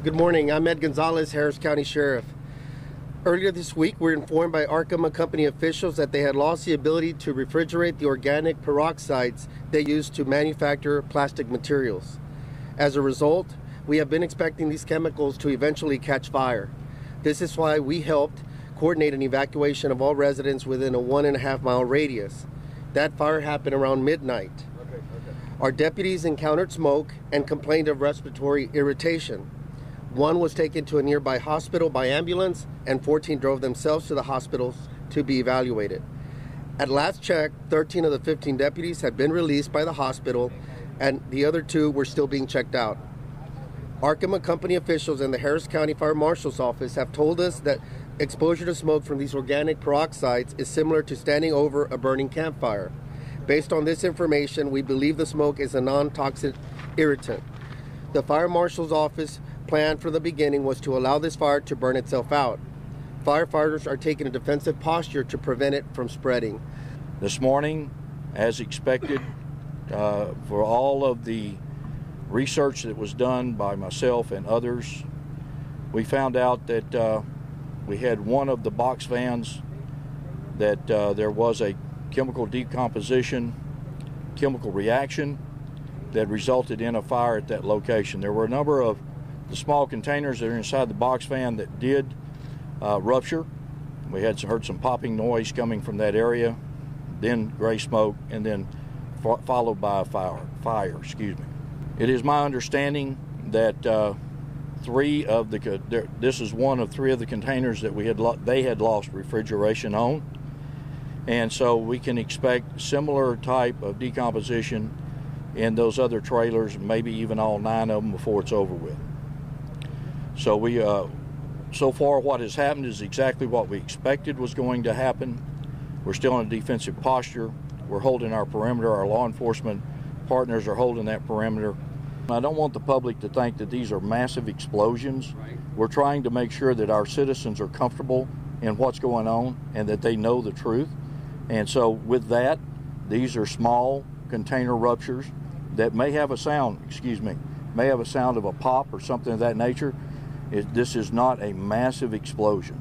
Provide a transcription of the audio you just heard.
Good morning. I'm Ed Gonzalez, Harris County Sheriff. Earlier this week, we were informed by Arkema Company officials that they had lost the ability to refrigerate the organic peroxides they use to manufacture plastic materials. As a result, we have been expecting these chemicals to eventually catch fire. This is why we helped coordinate an evacuation of all residents within a 1.5 mile radius. That fire happened around midnight. Our deputies encountered smoke and complained of respiratory irritation. One was taken to a nearby hospital by ambulance, and 14 drove themselves to the hospitals to be evaluated. At last check, 13 of the 15 deputies had been released by the hospital, and the other 2 were still being checked out. Arkema Company officials and the Harris County Fire Marshal's office have told us that exposure to smoke from these organic peroxides is similar to standing over a burning campfire. Based on this information, we believe the smoke is a non-toxic irritant. The Fire Marshal's office plan from the beginning was to allow this fire to burn itself out. Firefighters are taking a defensive posture to prevent it from spreading. This morning, as expected, for all of the research that was done by myself and others, we found out that we had one of the box fans that there was a chemical decomposition, chemical reaction that resulted in a fire at that location. There were a number of the small containers that are inside the box fan that did rupture. We had heard some popping noise coming from that area, then gray smoke, and then followed by a fire. It is my understanding that this is one of 3 of the containers that they had lost refrigeration on, and so we can expect similar type of decomposition in those other trailers, maybe even all 9 of them before it's over with. So so far what has happened is exactly what we expected was going to happen. We're still in a defensive posture. We're holding our perimeter. Our law enforcement partners are holding that perimeter. I don't want the public to think that these are massive explosions. Right. We're trying to make sure that our citizens are comfortable in what's going on and that they know the truth. And so with that, these are small container ruptures that may have a sound, of a pop or something of that nature. This is not a massive explosion.